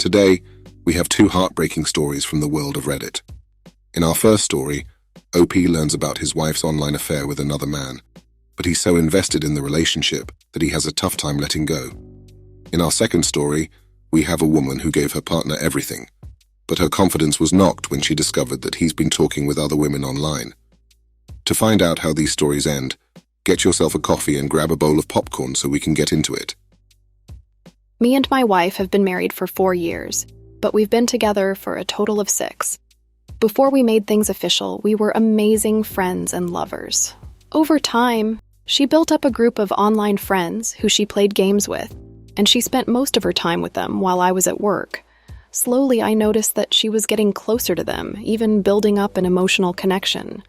Today, we have two heartbreaking stories from the world of Reddit. In our first story, OP learns about his wife's online affair with another man, but he's so invested in the relationship that he has a tough time letting go. In our second story, we have a woman who gave her partner everything, but her confidence was knocked when she discovered that he's been talking with other women online. To find out how these stories end, get yourself a coffee and grab a bowl of popcorn so we can get into it. Me and my wife have been married for 4 years, but we've been together for a total of 6. Before we made things official, we were amazing friends and lovers. Over time, she built up a group of online friends who she played games with, and she spent most of her time with them while I was at work. Slowly, I noticed that she was getting closer to them, even building up an emotional connection.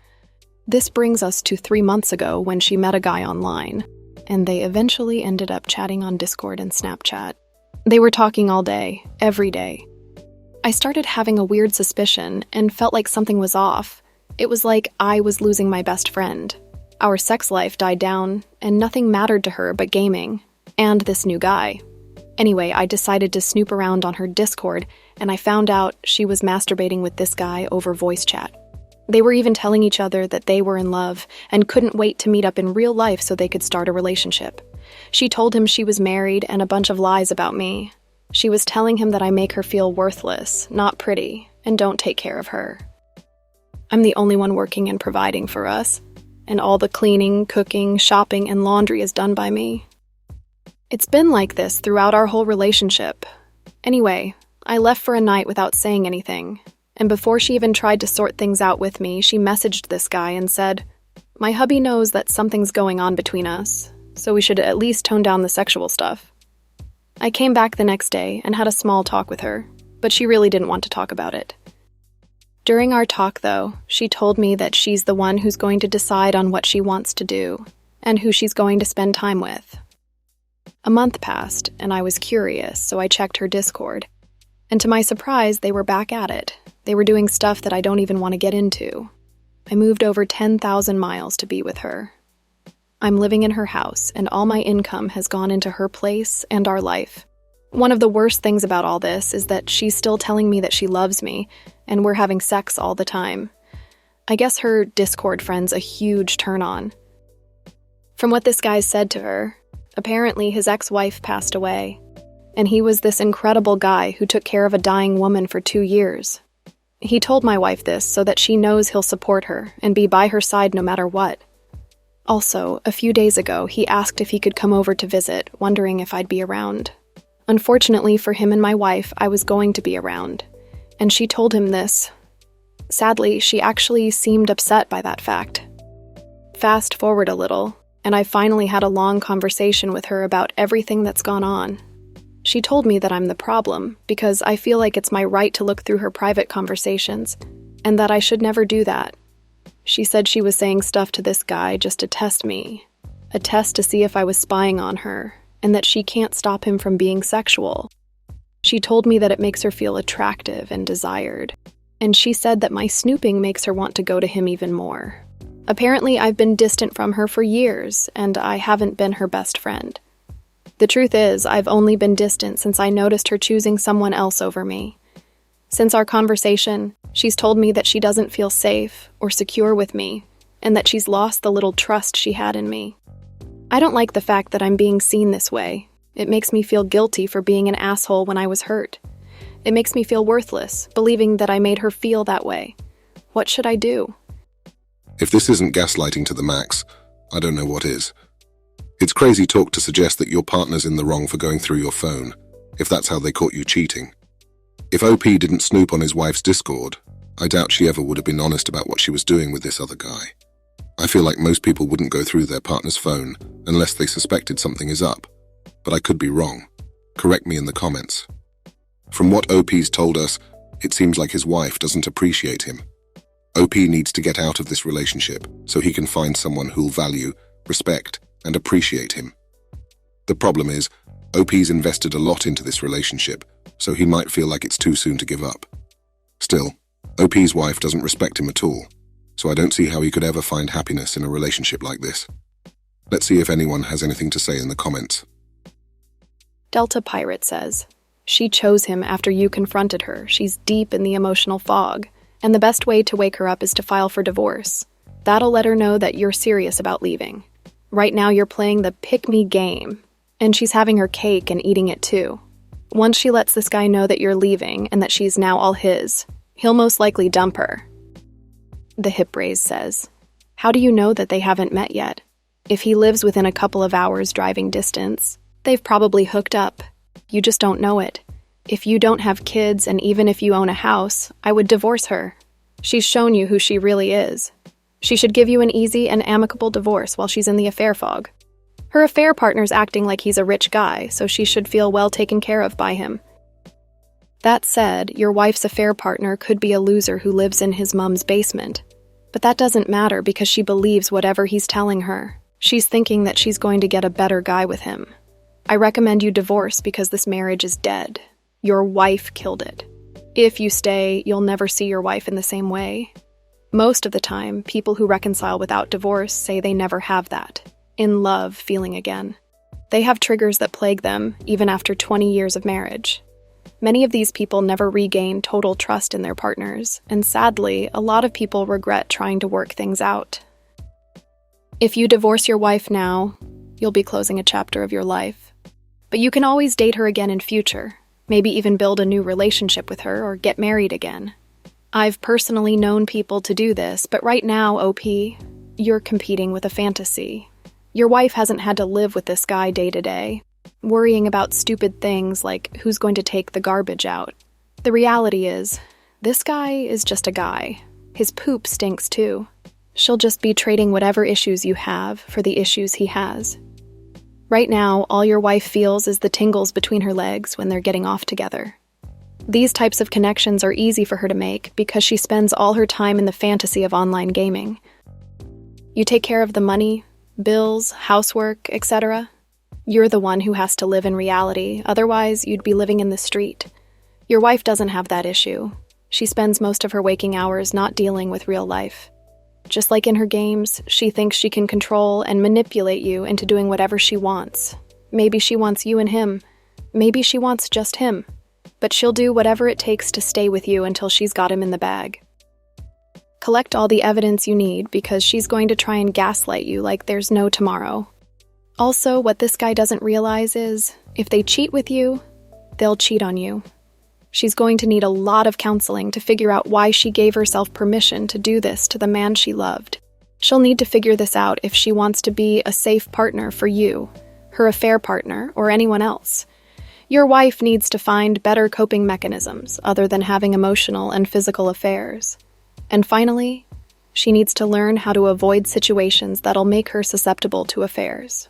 This brings us to 3 months ago when she met a guy online, and they eventually ended up chatting on Discord and Snapchat. They were talking all day, every day. I started having a weird suspicion and felt like something was off. It was like I was losing my best friend. Our sex life died down, and nothing mattered to her but gaming, and this new guy. Anyway, I decided to snoop around on her Discord, and I found out she was masturbating with this guy over voice chat. They were even telling each other that they were in love and couldn't wait to meet up in real life so they could start a relationship. She told him she was married and a bunch of lies about me. She was telling him that I make her feel worthless, not pretty, and don't take care of her. I'm the only one working and providing for us, and all the cleaning, cooking, shopping, and laundry is done by me. It's been like this throughout our whole relationship. Anyway, I left for a night without saying anything, and before she even tried to sort things out with me, she messaged this guy and said, "My hubby knows that something's going on between us, so we should at least tone down the sexual stuff." I came back the next day and had a small talk with her, but she really didn't want to talk about it. During our talk, though, she told me that she's the one who's going to decide on what she wants to do and who she's going to spend time with. A month passed, and I was curious, so I checked her Discord. And to my surprise, they were back at it. They were doing stuff that I don't even want to get into. I moved over 10,000 miles to be with her. I'm living in her house, and all my income has gone into her place and our life. One of the worst things about all this is that she's still telling me that she loves me, and we're having sex all the time. I guess her Discord friend's a huge turn-on. From what this guy said to her, apparently his ex-wife passed away, and he was this incredible guy who took care of a dying woman for 2 years. He told my wife this so that she knows he'll support her and be by her side no matter what. Also, a few days ago, he asked if he could come over to visit, wondering if I'd be around. Unfortunately for him and my wife, I was going to be around, and she told him this. Sadly, she actually seemed upset by that fact. Fast forward a little, and I finally had a long conversation with her about everything that's gone on. She told me that I'm the problem, because I feel like it's my right to look through her private conversations, and that I should never do that. She said she was saying stuff to this guy just to test me, a test to see if I was spying on her, and that she can't stop him from being sexual. She told me that it makes her feel attractive and desired, and she said that my snooping makes her want to go to him even more. Apparently, I've been distant from her for years, and I haven't been her best friend. The truth is, I've only been distant since I noticed her choosing someone else over me. Since our conversation, she's told me that she doesn't feel safe or secure with me, and that she's lost the little trust she had in me. I don't like the fact that I'm being seen this way. It makes me feel guilty for being an asshole when I was hurt. It makes me feel worthless, believing that I made her feel that way. What should I do? If this isn't gaslighting to the max, I don't know what is. It's crazy talk to suggest that your partner's in the wrong for going through your phone, if that's how they caught you cheating. If OP didn't snoop on his wife's Discord, I doubt she ever would have been honest about what she was doing with this other guy. I feel like most people wouldn't go through their partner's phone unless they suspected something is up, but I could be wrong. Correct me in the comments. From what OP's told us, it seems like his wife doesn't appreciate him. OP needs to get out of this relationship so he can find someone who'll value, respect, and appreciate him. The problem is, OP's invested a lot into this relationship, so he might feel like it's too soon to give up. Still, OP's wife doesn't respect him at all, so I don't see how he could ever find happiness in a relationship like this. Let's see if anyone has anything to say in the comments. Delta Pirate says, She chose him after you confronted her. She's deep in the emotional fog, and the best way to wake her up is to file for divorce. That'll let her know that you're serious about leaving. Right now you're playing the pick-me game, and she's having her cake and eating it too. Once she lets this guy know that you're leaving and that she's now all his, he'll most likely dump her. The hip raise says, how do you know that they haven't met yet? If he lives within a couple of hours driving distance, they've probably hooked up. You just don't know it. If you don't have kids and even if you own a house, I would divorce her. She's shown you who she really is. She should give you an easy and amicable divorce while she's in the affair fog. Her affair partner's acting like he's a rich guy, so she should feel well taken care of by him. That said, your wife's affair partner could be a loser who lives in his mom's basement. But that doesn't matter because she believes whatever he's telling her. She's thinking that she's going to get a better guy with him. I recommend you divorce because this marriage is dead. Your wife killed it. If you stay, you'll never see your wife in the same way. Most of the time, people who reconcile without divorce say they never have that in love feeling again. They have triggers that plague them, even after 20 years of marriage. Many of these people never regain total trust in their partners, and sadly, a lot of people regret trying to work things out. If you divorce your wife now, you'll be closing a chapter of your life. But you can always date her again in future, maybe even build a new relationship with her or get married again. I've personally known people to do this, but right now, OP, you're competing with a fantasy. Your wife hasn't had to live with this guy day to day, worrying about stupid things like who's going to take the garbage out. The reality is, this guy is just a guy. His poop stinks too. She'll just be trading whatever issues you have for the issues he has. Right now, all your wife feels is the tingles between her legs when they're getting off together. These types of connections are easy for her to make because she spends all her time in the fantasy of online gaming. You take care of the money, bills, housework, etc. You're the one who has to live in reality, otherwise you'd be living in the street. Your wife doesn't have that issue. She spends most of her waking hours not dealing with real life. Just like in her games, she thinks she can control and manipulate you into doing whatever she wants. Maybe she wants you and him. Maybe she wants just him. But she'll do whatever it takes to stay with you until she's got him in the bag. Collect all the evidence you need because she's going to try and gaslight you like there's no tomorrow. Also, what this guy doesn't realize is, if they cheat with you, they'll cheat on you. She's going to need a lot of counseling to figure out why she gave herself permission to do this to the man she loved. She'll need to figure this out if she wants to be a safe partner for you, her affair partner, or anyone else. Your wife needs to find better coping mechanisms other than having emotional and physical affairs. And finally, she needs to learn how to avoid situations that'll make her susceptible to affairs.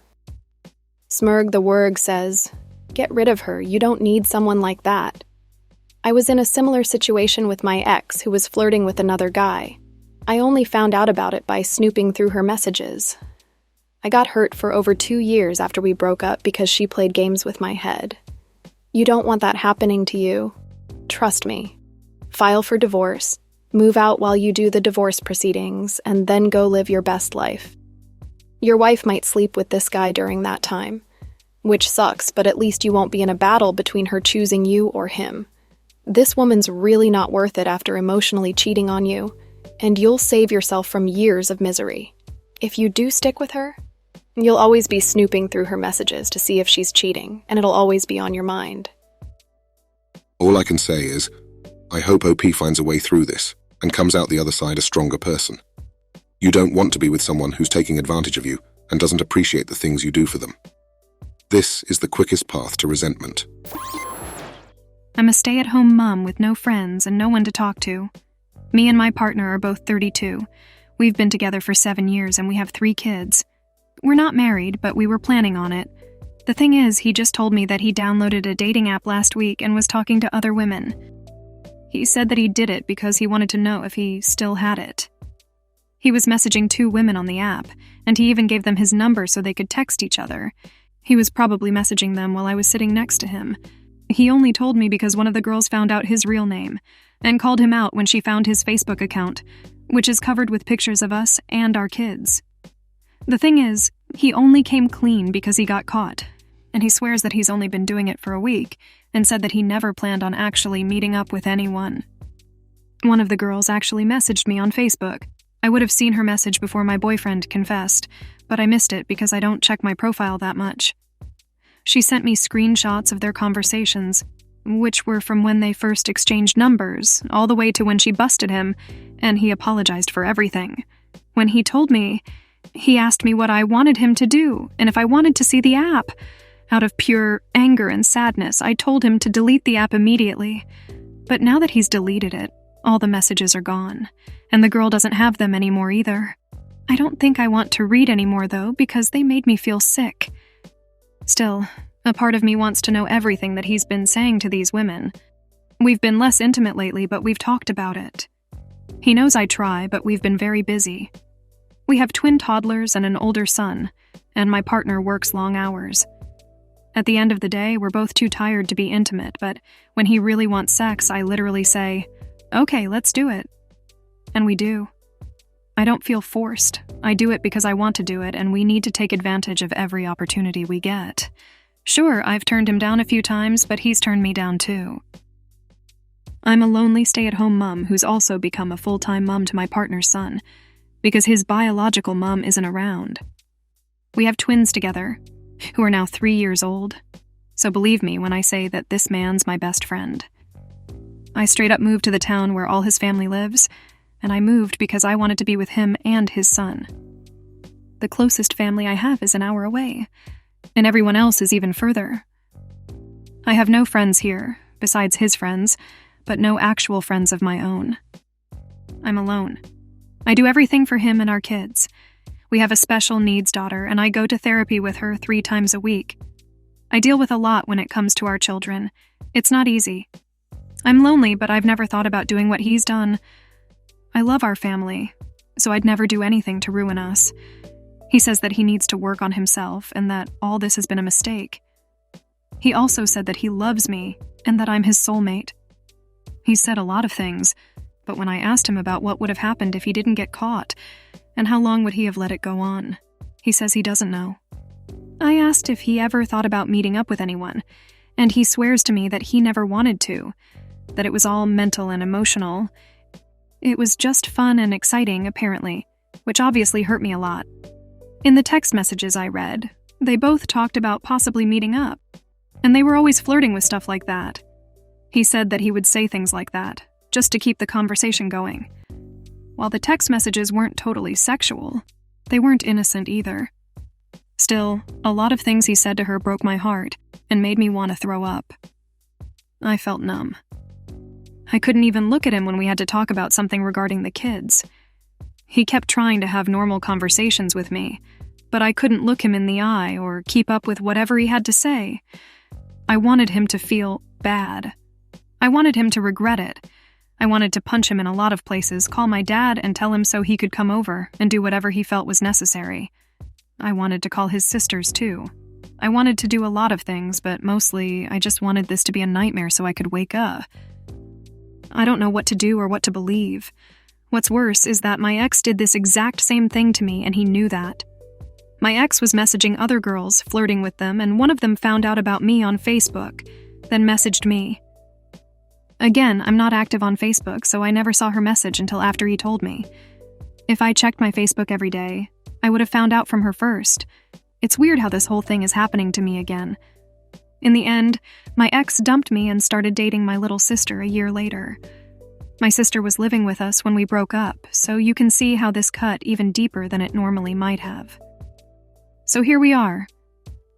Smurg the Wurg says, get rid of her, you don't need someone like that. I was in a similar situation with my ex who was flirting with another guy. I only found out about it by snooping through her messages. I got hurt for over 2 years after we broke up because she played games with my head. You don't want that happening to you. Trust me. File for divorce, move out while you do the divorce proceedings, and then go live your best life. Your wife might sleep with this guy during that time, which sucks, but at least you won't be in a battle between her choosing you or him. This woman's really not worth it after emotionally cheating on you, and you'll save yourself from years of misery. If you do stick with her, you'll always be snooping through her messages to see if she's cheating, and it'll always be on your mind. All I can say is, I hope OP finds a way through this and comes out the other side a stronger person. You don't want to be with someone who's taking advantage of you and doesn't appreciate the things you do for them. This is the quickest path to resentment. I'm a stay-at-home mom with no friends and no one to talk to. Me and my partner are both 32. We've been together for 7 years and we have 3 kids. We're not married, but we were planning on it. The thing is, he just told me that he downloaded a dating app last week and was talking to other women. He said that he did it because he wanted to know if he still had it. He was messaging 2 women on the app, and he even gave them his number so they could text each other. He was probably messaging them while I was sitting next to him. He only told me because one of the girls found out his real name and called him out when she found his Facebook account, which is covered with pictures of us and our kids. The thing is, he only came clean because he got caught, and he swears that he's only been doing it for a week, and said that he never planned on actually meeting up with anyone. One of the girls actually messaged me on Facebook. I would have seen her message before my boyfriend confessed, but I missed it because I don't check my profile that much. She sent me screenshots of their conversations, which were from when they first exchanged numbers, all the way to when she busted him, and he apologized for everything. When he told me, he asked me what I wanted him to do, and if I wanted to see the app. Out of pure anger and sadness, I told him to delete the app immediately. But now that he's deleted it, all the messages are gone, and the girl doesn't have them anymore either. I don't think I want to read anymore, though, because they made me feel sick. Still, a part of me wants to know everything that he's been saying to these women. We've been less intimate lately, but we've talked about it. He knows I try, but we've been very busy. We have twin toddlers and an older son, and my partner works long hours. At the end of the day, we're both too tired to be intimate, but when he really wants sex, I literally say, "Okay, let's do it." And we do. I don't feel forced. I do it because I want to do it, and we need to take advantage of every opportunity we get. Sure, I've turned him down a few times, but he's turned me down too. I'm a lonely stay-at-home mom who's also become a full-time mom to my partner's son, because his biological mom isn't around. We have twins together, who are now 3 years old, so believe me when I say that this man's my best friend. I straight up moved to the town where all his family lives, and I moved because I wanted to be with him and his son. The closest family I have is an hour away, and everyone else is even further. I have no friends here, besides his friends, but no actual friends of my own. I'm alone. I do everything for him and our kids. We have a special needs daughter, and I go to therapy with her 3 times a week. I deal with a lot when it comes to our children. It's not easy. I'm lonely, but I've never thought about doing what he's done. I love our family, so I'd never do anything to ruin us. He says that he needs to work on himself and that all this has been a mistake. He also said that he loves me and that I'm his soulmate. He said a lot of things, but when I asked him about what would have happened if he didn't get caught, and how long would he have let it go on, he says he doesn't know. I asked if he ever thought about meeting up with anyone, and he swears to me that he never wanted to, that it was all mental and emotional. It was just fun and exciting, apparently, which obviously hurt me a lot. In the text messages I read, they both talked about possibly meeting up, and they were always flirting with stuff like that. He said that he would say things like that, just to keep the conversation going. While the text messages weren't totally sexual, they weren't innocent either. Still, a lot of things he said to her broke my heart and made me want to throw up. I felt numb. I couldn't even look at him when we had to talk about something regarding the kids. He kept trying to have normal conversations with me, but I couldn't look him in the eye or keep up with whatever he had to say. I wanted him to feel bad. I wanted him to regret it. I wanted to punch him in a lot of places, call my dad and tell him so he could come over and do whatever he felt was necessary. I wanted to call his sisters too. I wanted to do a lot of things, but mostly I just wanted this to be a nightmare so I could wake up. I don't know what to do or what to believe. What's worse is that my ex did this exact same thing to me and he knew that. My ex was messaging other girls, flirting with them, and one of them found out about me on Facebook, then messaged me. Again, I'm not active on Facebook, so I never saw her message until after he told me. If I checked my Facebook every day, I would have found out from her first. It's weird how this whole thing is happening to me again. In the end, my ex dumped me and started dating my little sister a year later. My sister was living with us when we broke up, so you can see how this cut even deeper than it normally might have. So here we are.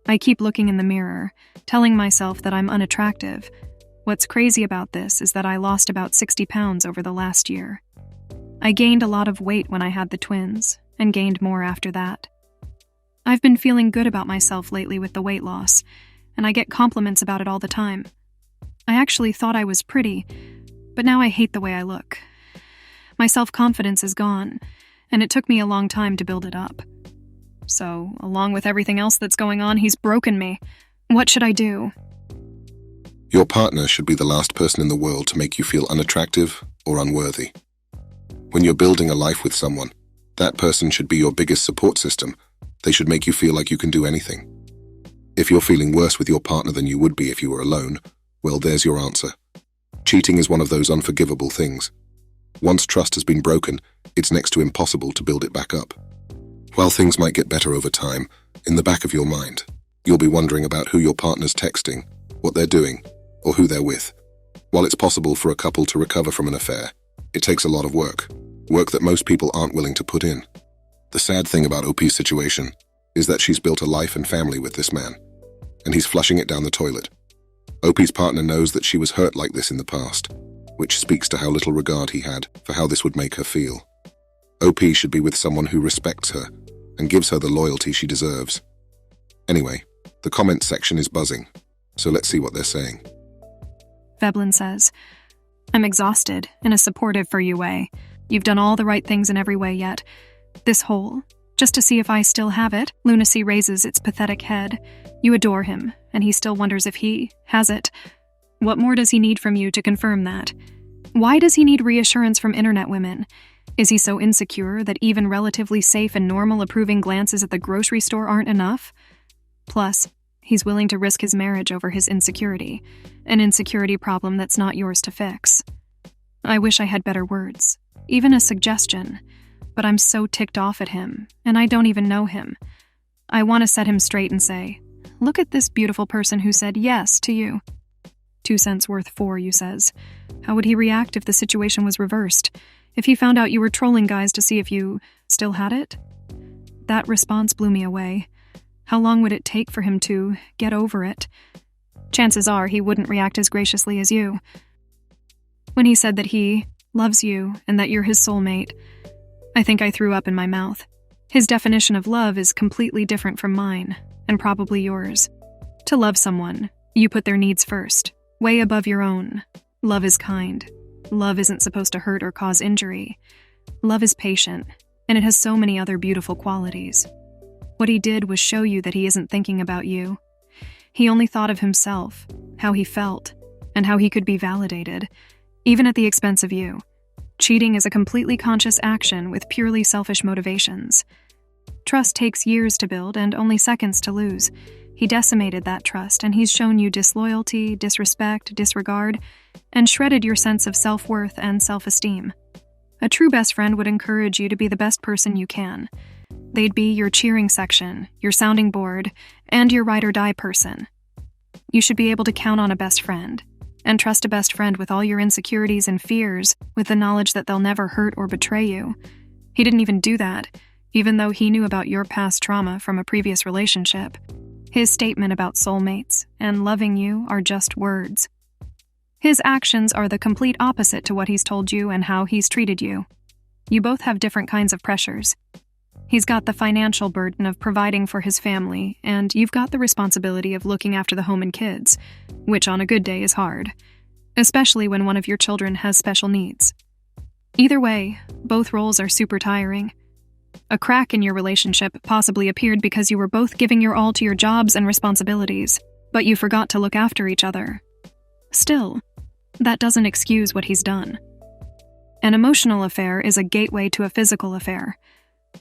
I keep looking in the mirror, telling myself that I'm unattractive. What's crazy about this is that I lost about 60 pounds over the last year. I gained a lot of weight when I had the twins, and gained more after that. I've been feeling good about myself lately with the weight loss, and I get compliments about it all the time. I actually thought I was pretty, but now I hate the way I look. My self-confidence is gone, and it took me a long time to build it up. So, along with everything else that's going on, he's broken me. What should I do? Your partner should be the last person in the world to make you feel unattractive or unworthy. When you're building a life with someone, that person should be your biggest support system. They should make you feel like you can do anything. If you're feeling worse with your partner than you would be if you were alone, Well, there's your answer. Cheating is one of those unforgivable things. Once trust has been broken, it's next to impossible to build it back up. While things might get better over time, in the back of your mind, you'll be wondering about who your partner's texting, what they're doing, or who they're with. While it's possible for a couple to recover from an affair, it takes a lot of work that most people aren't willing to put in. The sad thing about OP's situation is that she's built a life and family with this man, and he's flushing it down the toilet. OP's partner knows that she was hurt like this in the past, which speaks to how little regard he had for how this would make her feel. OP should be with someone who respects her and gives her the loyalty she deserves. Anyway, the comments section is buzzing, so let's see what they're saying. Veblen says, I'm exhausted in a supportive for you way. You've done all the right things in every way yet. This hole, just to see if I still have it, lunacy raises its pathetic head. You adore him, and he still wonders if he has it. What more does he need from you to confirm that? Why does he need reassurance from internet women? Is he so insecure that even relatively safe and normal approving glances at the grocery store aren't enough? Plus, he's willing to risk his marriage over his insecurity, an insecurity problem that's not yours to fix. I wish I had better words, even a suggestion, but I'm so ticked off at him, and I don't even know him. I want to set him straight and say, look at this beautiful person who said yes to you. 2 cents worth 4, you says. How would he react if the situation was reversed? If he found out you were trolling guys to see if you still had it? That response blew me away. How long would it take for him to get over it? Chances are he wouldn't react as graciously as you. When he said that he loves you and that you're his soulmate, I think I threw up in my mouth. His definition of love is completely different from mine, and probably yours. To love someone, you put their needs first, way above your own. Love is kind. Love isn't supposed to hurt or cause injury. Love is patient, and it has so many other beautiful qualities. What he did was show you that he isn't thinking about you. He only thought of himself, how he felt, and how he could be validated, even at the expense of you. Cheating is a completely conscious action with purely selfish motivations. Trust takes years to build and only seconds to lose. He decimated that trust, and he's shown you disloyalty, disrespect, disregard, and shredded your sense of self-worth and self-esteem. A true best friend would encourage you to be the best person you can. They'd be your cheering section, your sounding board, and your ride-or-die person. You should be able to count on a best friend, and trust a best friend with all your insecurities and fears, with the knowledge that they'll never hurt or betray you. He didn't even do that, even though he knew about your past trauma from a previous relationship. His statement about soulmates and loving you are just words. His actions are the complete opposite to what he's told you and how he's treated you. You both have different kinds of pressures. He's got the financial burden of providing for his family, and you've got the responsibility of looking after the home and kids, which on a good day is hard, especially when one of your children has special needs. Either way, both roles are super tiring. A crack in your relationship possibly appeared because you were both giving your all to your jobs and responsibilities, but you forgot to look after each other. Still, that doesn't excuse what he's done. An emotional affair is a gateway to a physical affair.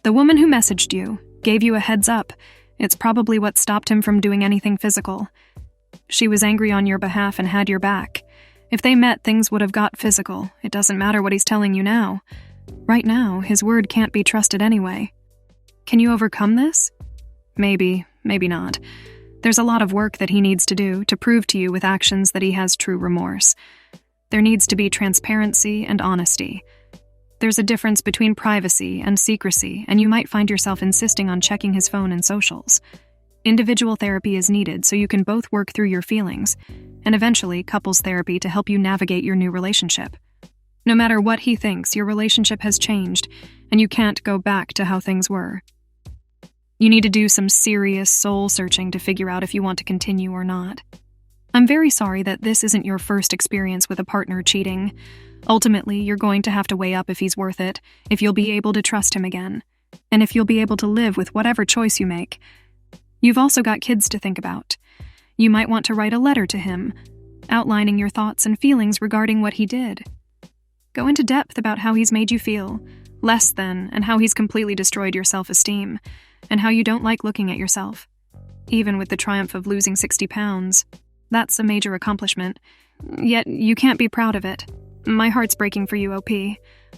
The woman who messaged you gave you a heads up. It's probably what stopped him from doing anything physical. She was angry on your behalf and had your back. If they met, things would have got physical. It doesn't matter what he's telling you now. Right now, his word can't be trusted anyway. Can you overcome this? Maybe, maybe not. There's a lot of work that he needs to do to prove to you with actions that he has true remorse. There needs to be transparency and honesty. There's a difference between privacy and secrecy, and you might find yourself insisting on checking his phone and socials. Individual therapy is needed so you can both work through your feelings, and eventually couples therapy to help you navigate your new relationship. No matter what he thinks, your relationship has changed, and you can't go back to how things were. You need to do some serious soul-searching to figure out if you want to continue or not. I'm very sorry that this isn't your first experience with a partner cheating. Ultimately, you're going to have to weigh up if he's worth it, if you'll be able to trust him again, and if you'll be able to live with whatever choice you make. You've also got kids to think about. You might want to write a letter to him, outlining your thoughts and feelings regarding what he did. Go into depth about how he's made you feel, less than, and how he's completely destroyed your self-esteem, and how you don't like looking at yourself. Even with the triumph of losing 60 pounds, that's a major accomplishment, Yet you can't be proud of it. My heart's breaking for you, OP.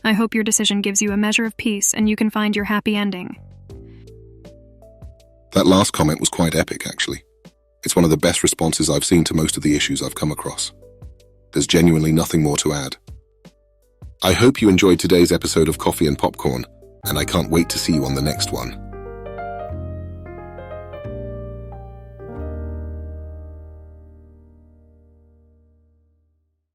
I hope your decision gives you a measure of peace and you can find your happy ending. That last comment was quite epic, actually. It's one of the best responses I've seen to most of the issues I've come across. There's genuinely nothing more to add. I hope you enjoyed today's episode of Coffee and Popcorn, and I can't wait to see you on the next one.